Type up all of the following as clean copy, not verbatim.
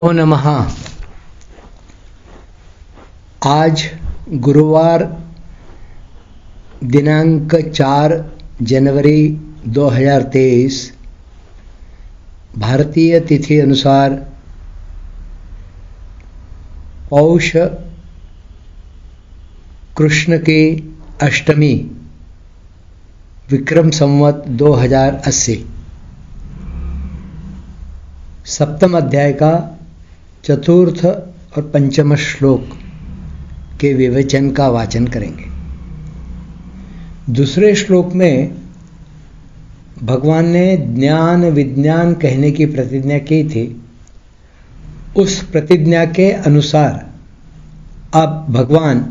ओ नमः। आज गुरुवार दिनांक 4 जनवरी 2023 भारतीय तिथि अनुसार पौष कृष्ण की अष्टमी विक्रम संवत 2080 सप्तम अध्याय का चतुर्थ और पंचम श्लोक के विवेचन का वाचन करेंगे। दूसरे श्लोक में भगवान ने ज्ञान विज्ञान कहने की प्रतिज्ञा की थी। उस प्रतिज्ञा के अनुसार अब भगवान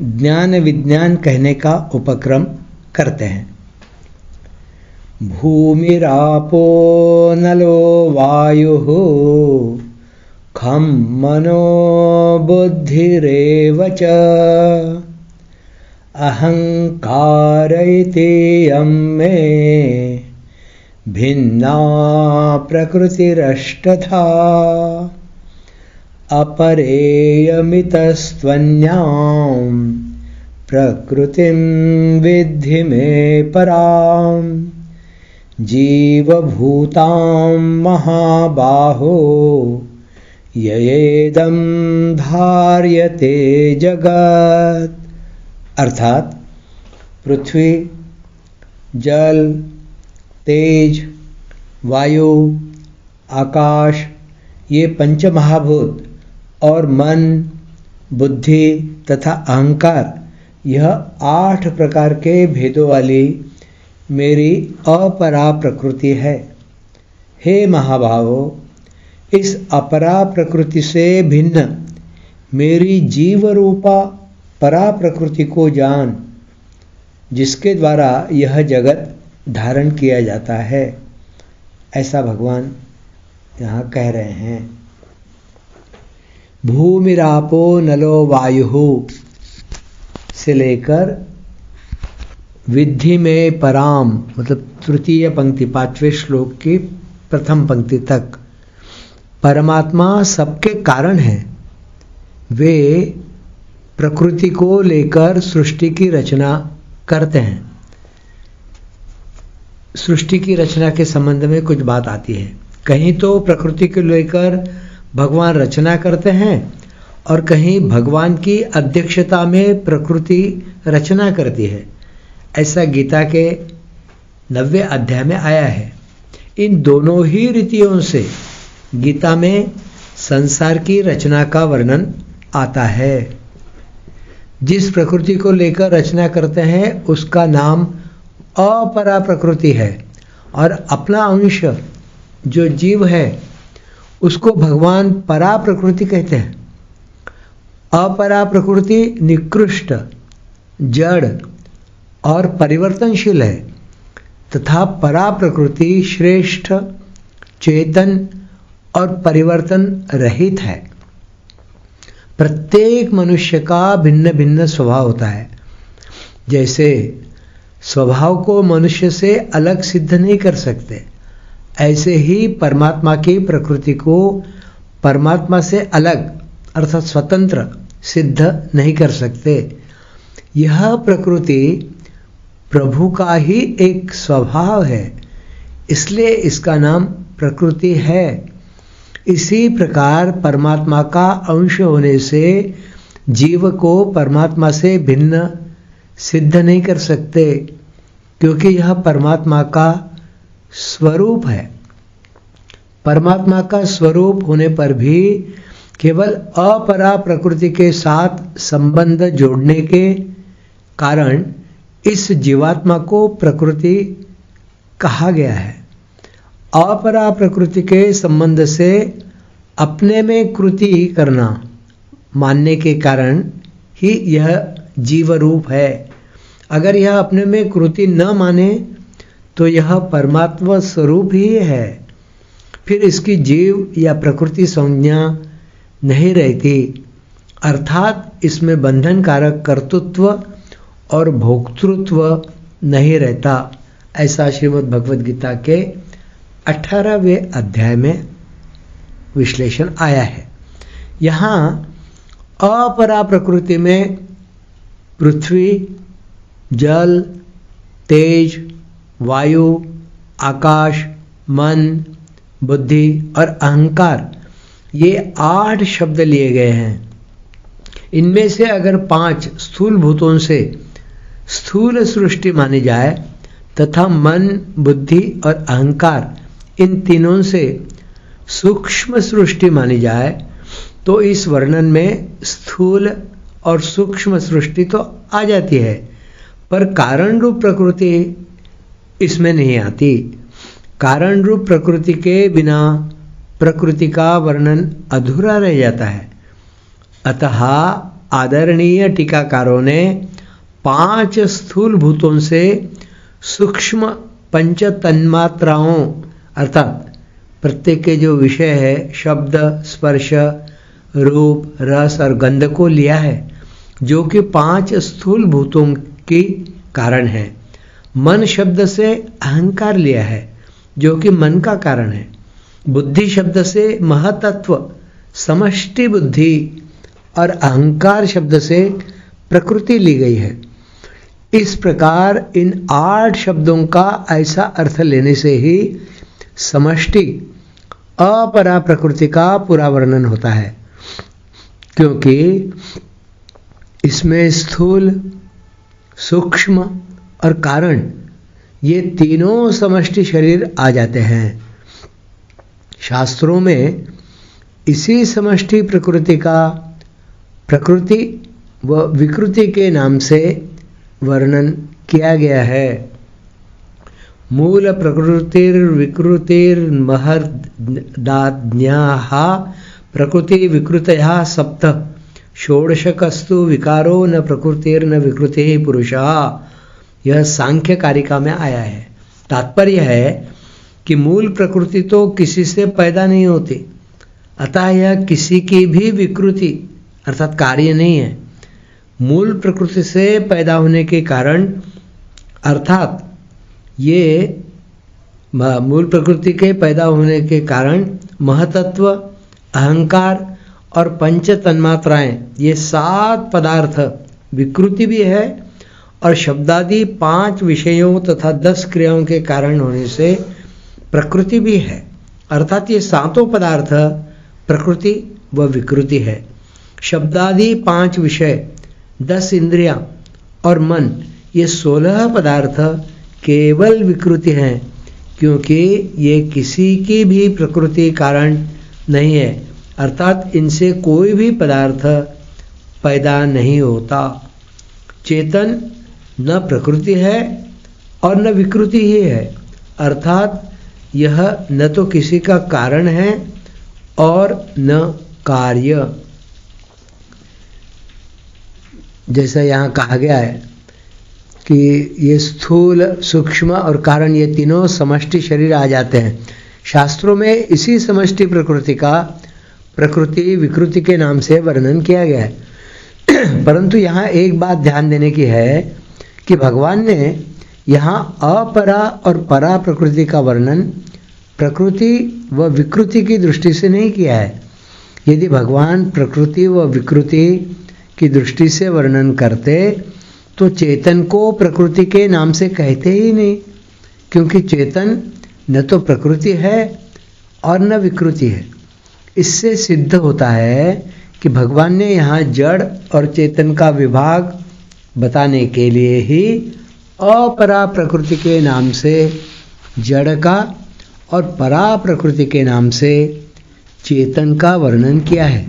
ज्ञान विज्ञान कहने का उपक्रम करते हैं। भूमिरापो नलो वायुः खं मनो बुद्धिरेव च अहंकार इति यं मे भिन्ना प्रकृतिरष्टधा अपरेयमितस्त्वन्यां प्रकृतिं विद्धि मे पराम् जीवभूतां महाबाहो ययेदं धार्यते जगत। अर्थात पृथ्वी, जल, तेज, वायु, आकाश, ये पंच महाभूत और मन, बुद्धि तथा अहंकार, यह 8 प्रकार के भेदों वाली मेरी अपरा प्रकृति है। हे महाभावो, इस अपरा प्रकृति से भिन्न मेरी जीव रूपा परा प्रकृति को जान, जिसके द्वारा यह जगत धारण किया जाता है। ऐसा भगवान यहाँ कह रहे हैं। भूमिरापो नलो वायु से लेकर विद्धि में पराम, मतलब तृतीय पंक्ति 5वें श्लोक की प्रथम पंक्ति तक परमात्मा सबके कारण है। वे प्रकृति को लेकर सृष्टि की रचना करते हैं। सृष्टि की रचना के संबंध में कुछ बात आती है। कहीं तो प्रकृति को लेकर भगवान रचना करते हैं और कहीं भगवान की अध्यक्षता में प्रकृति रचना करती है। ऐसा गीता के 90वें अध्याय में आया है। इन दोनों ही रीतियों से गीता में संसार की रचना का वर्णन आता है। जिस प्रकृति को लेकर रचना करते हैं उसका नाम अपरा प्रकृति है, और अपना अंश जो जीव है उसको भगवान परा प्रकृति कहते हैं। अपरा प्रकृति निकृष्ट, जड़ और परिवर्तनशील है, तथा परा प्रकृति श्रेष्ठ, चेतन और परिवर्तन रहित है। प्रत्येक मनुष्य का भिन्न भिन्न स्वभाव होता है। जैसे स्वभाव को मनुष्य से अलग सिद्ध नहीं कर सकते, ऐसे ही परमात्मा की प्रकृति को परमात्मा से अलग अर्थात स्वतंत्र सिद्ध नहीं कर सकते। यह प्रकृति प्रभु का ही एक स्वभाव है, इसलिए इसका नाम प्रकृति है। इसी प्रकार परमात्मा का अंश होने से जीव को परमात्मा से भिन्न सिद्ध नहीं कर सकते, क्योंकि यह परमात्मा का स्वरूप है। परमात्मा का स्वरूप होने पर भी केवल अपरा प्रकृति के साथ संबंध जोड़ने के कारण इस जीवात्मा को प्रकृति कहा गया है। अपरा प्रकृति के संबंध से अपने में कृति करना मानने के कारण ही यह जीव रूप है। अगर यह अपने में कृति न माने तो यह परमात्मा स्वरूप ही है, फिर इसकी जीव या प्रकृति संज्ञा नहीं रहती, अर्थात इसमें बंधन कारक कर्तृत्व और भोक्तृत्व नहीं रहता। ऐसा श्रीमद् भगवद गीता के 18वें अध्याय में विश्लेषण आया है। यहाँ अपरा प्रकृति में पृथ्वी, जल, तेज, वायु, आकाश, मन, बुद्धि और अहंकार, ये 8 शब्द लिए गए हैं। इनमें से अगर 5 स्थूल भूतों से स्थूल सृष्टि मानी जाए तथा मन, बुद्धि और अहंकार इन तीनों से सूक्ष्म सृष्टि मानी जाए तो इस वर्णन में स्थूल और सूक्ष्म सृष्टि तो आ जाती है, पर कारण रूप प्रकृति इसमें नहीं आती। कारण रूप प्रकृति के बिना प्रकृति का वर्णन अधूरा रह जाता है। अतः आदरणीय टीकाकारों ने 5 स्थूल भूतों से सूक्ष्म पंच तन्मात्राओं अर्थात प्रत्येक के जो विषय है शब्द, स्पर्श, रूप, रस और गंध को लिया है, जो कि 5 स्थूल भूतों की कारण है। मन शब्द से अहंकार लिया है, जो कि मन का कारण है। बुद्धि शब्द से महतत्व, समष्टि बुद्धि और अहंकार शब्द से प्रकृति ली गई है। इस प्रकार इन 8 शब्दों का ऐसा अर्थ लेने से ही समष्टि अपरा प्रकृति का पूरा वर्णन होता है, क्योंकि इसमें स्थूल, सूक्ष्म और कारण ये तीनों समष्टि शरीर आ जाते हैं। शास्त्रों में इसी समष्टि प्रकृति का प्रकृति व विकृति के नाम से वर्णन किया गया है। मूल प्रकृतिर्विकृतिर्महदाज्ञाः प्रकृति विकृतयः सप्त षोडशकस्तु विकारो न प्रकृतिर्न विकृतिः पुरुषः। यह सांख्य कारिका में आया है। तात्पर्य है कि मूल प्रकृति तो किसी से पैदा नहीं होती, अतः यह किसी की भी विकृति अर्थात कार्य नहीं है। मूल प्रकृति से पैदा होने के कारण अर्थात ये मूल प्रकृति के पैदा होने के कारण महतत्व, अहंकार और पंच तन्मात्राएं ये 7 पदार्थ विकृति भी है और शब्दादि 5 विषयों तथा 10 क्रियाओं के कारण होने से प्रकृति भी है। अर्थात ये 7 पदार्थ प्रकृति व विकृति है। शब्दादि 5 विषय, 10 इंद्रियां और मन ये 16 पदार्थ केवल विकृति हैं, क्योंकि ये किसी की भी प्रकृति कारण नहीं है। अर्थात इनसे कोई भी पदार्थ पैदा नहीं होता। चेतन न प्रकृति है और न विकृति ही है, अर्थात यह न तो किसी का कारण है और न कार्य। जैसा यहाँ कहा गया है कि ये स्थूल, सूक्ष्म और कारण ये तीनों समष्टि शरीर आ जाते हैं। शास्त्रों में इसी समष्टि प्रकृति का प्रकृति विकृति के नाम से वर्णन किया गया है। परंतु यहाँ एक बात ध्यान देने की है कि भगवान ने यहाँ अपरा और परा प्रकृति का वर्णन प्रकृति व विकृति की दृष्टि से नहीं किया है। यदि भगवान प्रकृति व विकृति की दृष्टि से वर्णन करते तो चेतन को प्रकृति के नाम से कहते ही नहीं, क्योंकि चेतन न तो प्रकृति है और न विकृति है। इससे सिद्ध होता है कि भगवान ने यहाँ जड़ और चेतन का विभाग बताने के लिए ही अपरा प्रकृति के नाम से जड़ का और परा प्रकृति के नाम से चेतन का वर्णन किया है।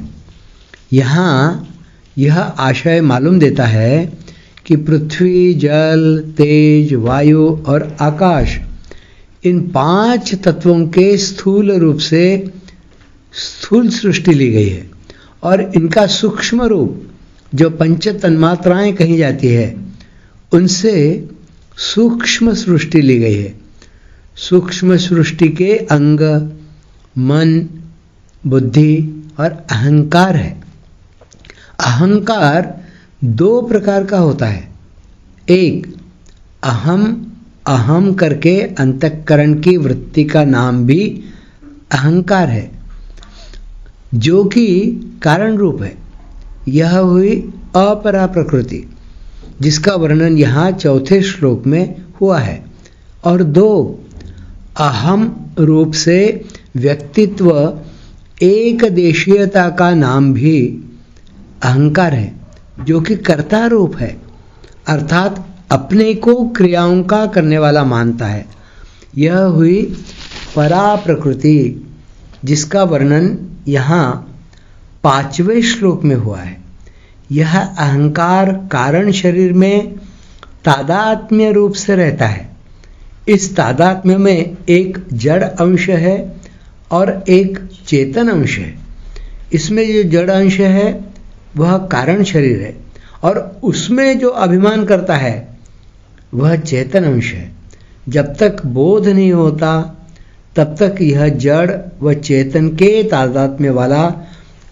यहाँ यह आशय मालूम देता है कि पृथ्वी, जल, तेज, वायु और आकाश इन 5 तत्वों के स्थूल रूप से स्थूल सृष्टि ली गई है और इनका सूक्ष्म रूप जो पंच तन्मात्राएं कही जाती है उनसे सूक्ष्म सृष्टि ली गई है। सूक्ष्म सृष्टि के अंग मन, बुद्धि और अहंकार है। अहंकार 2 प्रकार का होता है। एक अहम, अहम करके अंतःकरण की वृत्ति का नाम भी अहंकार है। जो कि कारण रूप है। यह हुई अपरा प्रकृति, जिसका वर्णन यहाँ चौथे श्लोक में हुआ है। और 2 अहम रूप से व्यक्तित्व एक देशीयता का नाम भी अहंकार है, जो कि कर्ता रूप है, अर्थात अपने को क्रियाओं का करने वाला मानता है। यह हुई परा प्रकृति, जिसका वर्णन यहाँ 5वें श्लोक में हुआ है। यह अहंकार कारण शरीर में तादात्म्य रूप से रहता है। इस तादात्म्य में एक जड़ अंश है और एक चेतन अंश है। इसमें जो जड़ अंश है वह कारण शरीर है, और उसमें जो अभिमान करता है वह चेतन अंश है। जब तक बोध नहीं होता तब तक यह जड़ व चेतन के तादात्म्य वाला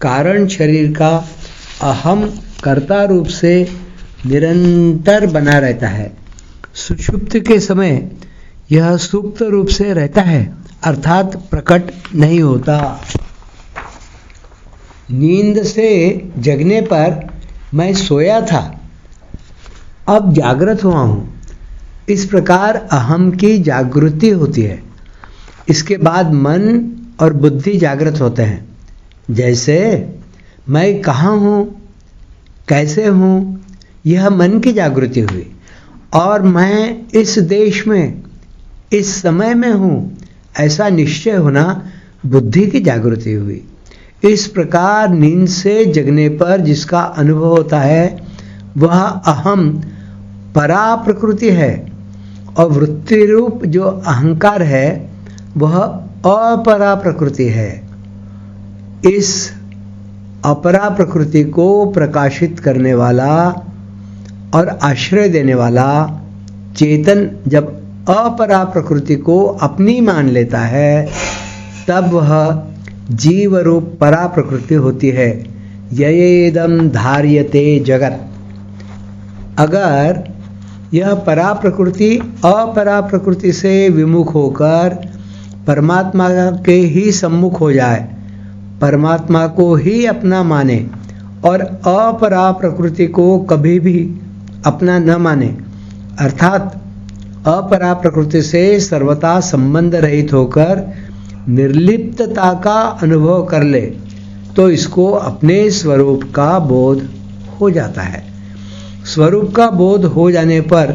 कारण शरीर का अहम कर्ता रूप से निरंतर बना रहता है। सुषुप्ति के समय यह सुप्त रूप से रहता है, अर्थात प्रकट नहीं होता। नींद से जगने पर मैं सोया था, अब जागृत हुआ हूँ, इस प्रकार अहम की जागृति होती है। इसके बाद मन और बुद्धि जागृत होते हैं। जैसे मैं कहाँ हूँ, कैसे हूँ, यह मन की जागृति हुई। और मैं इस देश में इस समय में हूँ, ऐसा निश्चय होना बुद्धि की जागृति हुई। इस प्रकार नींद से जगने पर जिसका अनुभव होता है वह अहम परा प्रकृति है, और वृत्ति रूप जो अहंकार है वह अपरा प्रकृति है। इस अपरा प्रकृति को प्रकाशित करने वाला और आश्रय देने वाला चेतन जब अपरा प्रकृति को अपनी मान लेता है, तब वह जीव रूप परा प्रकृति होती है। ययेदम धार्यते जगत। अगर यह परा प्रकृति अपरा प्रकृति से विमुख होकर परमात्मा के ही सम्मुख हो जाए, परमात्मा को ही अपना माने और अपरा प्रकृति को कभी भी अपना न माने, अर्थात अपरा प्रकृति से सर्वथा संबंध रहित होकर निर्लिप्तता का अनुभव कर ले, तो इसको अपने स्वरूप का बोध हो जाता है। स्वरूप का बोध हो जाने पर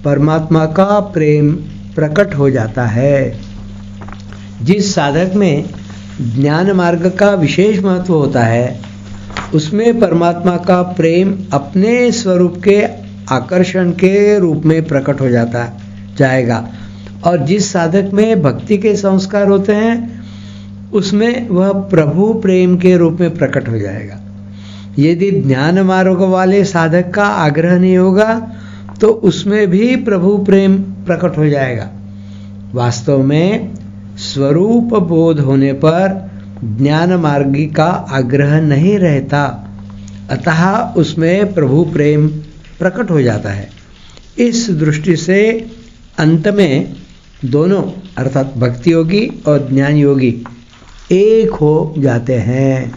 परमात्मा का प्रेम प्रकट हो जाता है। जिस साधक में ज्ञान मार्ग का विशेष महत्व होता है, उसमें परमात्मा का प्रेम अपने स्वरूप के आकर्षण के रूप में प्रकट हो जाएगा। और जिस साधक में भक्ति के संस्कार होते हैं, उसमें वह प्रभु प्रेम के रूप में प्रकट हो जाएगा। यदि ज्ञान मार्ग वाले साधक का आग्रह नहीं होगा तो उसमें भी प्रभु प्रेम प्रकट हो जाएगा। वास्तव में स्वरूप बोध होने पर ज्ञान मार्गी का आग्रह नहीं रहता, अतः उसमें प्रभु प्रेम प्रकट हो जाता है। इस दृष्टि से अंत में दोनों अर्थात भक्ति योगी और ज्ञान योगी एक हो जाते हैं।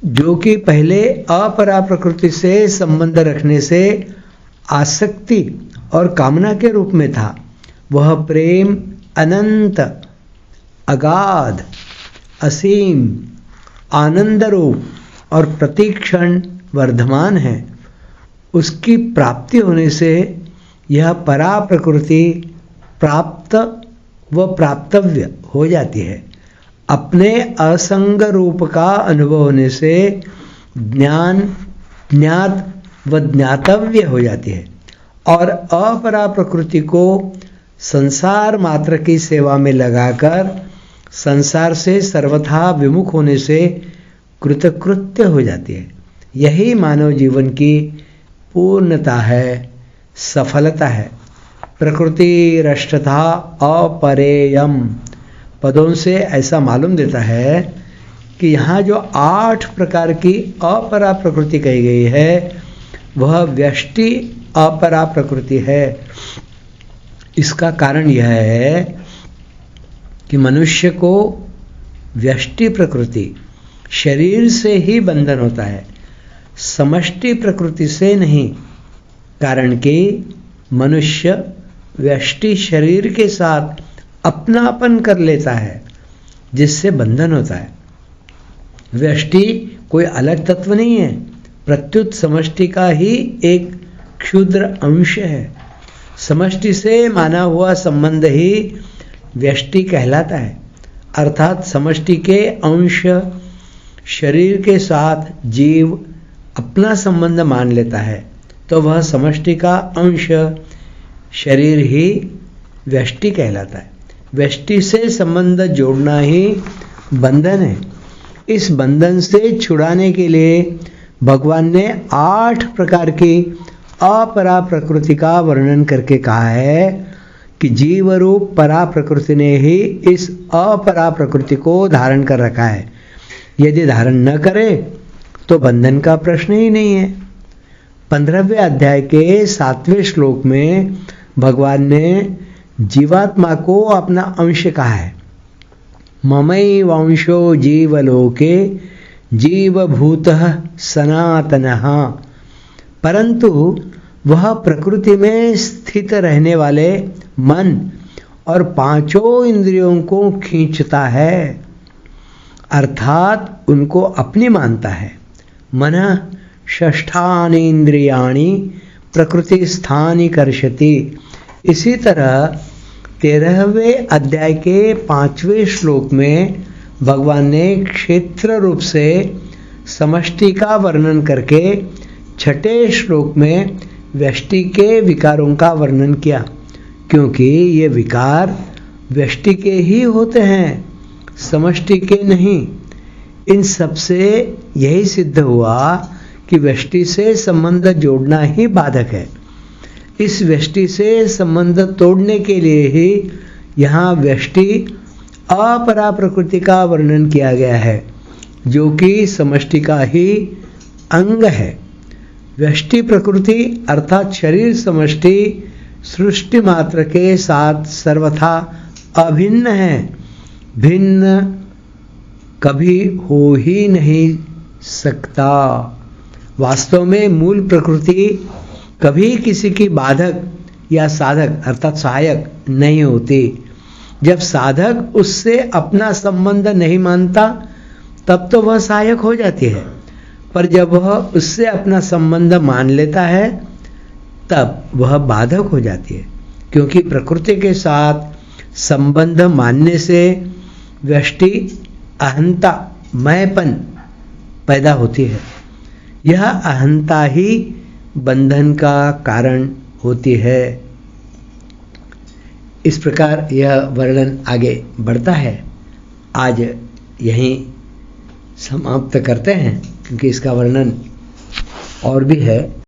जो कि पहले अपरा प्रकृति से संबंध रखने से आसक्ति और कामना के रूप में था, वह प्रेम अनंत, अगाध, असीम, आनंद रूप और प्रतिक्षण वर्धमान है। उसकी प्राप्ति होने से यह परा प्रकृति प्राप्त व प्राप्तव्य हो जाती है। अपने असंग रूप का अनुभव होने से ज्ञान ज्ञात व ज्ञातव्य हो जाती है, और अपरा प्रकृति को संसार मात्र की सेवा में लगाकर संसार से सर्वथा विमुख होने से कृतकृत्य हो जाती है। यही मानव जीवन की पूर्णता है, सफलता है। प्रकृति रष्टथा अपरेयम पदों से ऐसा मालूम देता है कि यहाँ जो 8 प्रकार की अपरा प्रकृति कही गई है वह व्यष्टि अपरा प्रकृति है। इसका कारण यह है कि मनुष्य को व्यष्टि प्रकृति शरीर से ही बंधन होता है, समष्टि प्रकृति से नहीं। कारण कि मनुष्य व्यष्टि शरीर के साथ अपनापन कर लेता है, जिससे बंधन होता है। व्यष्टि कोई अलग तत्व नहीं है, प्रत्युत समष्टि का ही एक क्षुद्र अंश है। समष्टि से माना हुआ संबंध ही व्यष्टि कहलाता है, अर्थात समष्टि के अंश शरीर के साथ जीव अपना संबंध मान लेता है, तो वह समष्टि का अंश शरीर ही व्यष्टि कहलाता है। व्यष्टि से संबंध जोड़ना ही बंधन है। इस बंधन से छुड़ाने के लिए भगवान ने 8 प्रकार की अपरा प्रकृति का वर्णन करके कहा है कि जीव रूप परा प्रकृति ने ही इस अपरा प्रकृति को धारण कर रखा है। यदि धारण न करे तो बंधन का प्रश्न ही नहीं है। 15वें अध्याय के 7वें श्लोक में भगवान ने जीवात्मा को अपना अंश कहा है। ममैवांशो जीवलोके जीवभूतः सनातनः। परंतु वह प्रकृति में स्थित रहने वाले मन और 5 इंद्रियों को खींचता है, अर्थात उनको अपनी मानता है। मनः षष्ठानि इंद्रियाणि प्रकृति स्थानि कर्षति। इसी तरह 13वें अध्याय के 5वें श्लोक में भगवान ने क्षेत्र रूप से समष्टि का वर्णन करके 6ठे श्लोक में व्यष्टि के विकारों का वर्णन किया, क्योंकि ये विकार व्यष्टि के ही होते हैं, समष्टि के नहीं। इन सब से यही सिद्ध हुआ कि व्यष्टि से संबंध जोड़ना ही बाधक है। इस व्यष्टि से संबंध तोड़ने के लिए ही यहाँ व्यष्टि अपरा प्रकृति का वर्णन किया गया है, जो कि समष्टि का ही अंग है। व्यष्टि प्रकृति अर्थात शरीर समष्टि सृष्टि मात्र के साथ सर्वथा अभिन्न है, भिन्न कभी हो ही नहीं सकता। वास्तव में मूल प्रकृति कभी किसी की बाधक या साधक अर्थात सहायक नहीं होती। जब साधक उससे अपना संबंध नहीं मानता तब तो वह सहायक हो जाती है, पर जब वह उससे अपना संबंध मान लेता है तब वह बाधक हो जाती है, क्योंकि प्रकृति के साथ संबंध मानने से व्यष्टि अहंता मैंपन पैदा होती है। यह अहंता ही बंधन का कारण होती है। इस प्रकार यह वर्णन आगे बढ़ता है। आज यहीं समाप्त करते हैं, क्योंकि इसका वर्णन और भी है।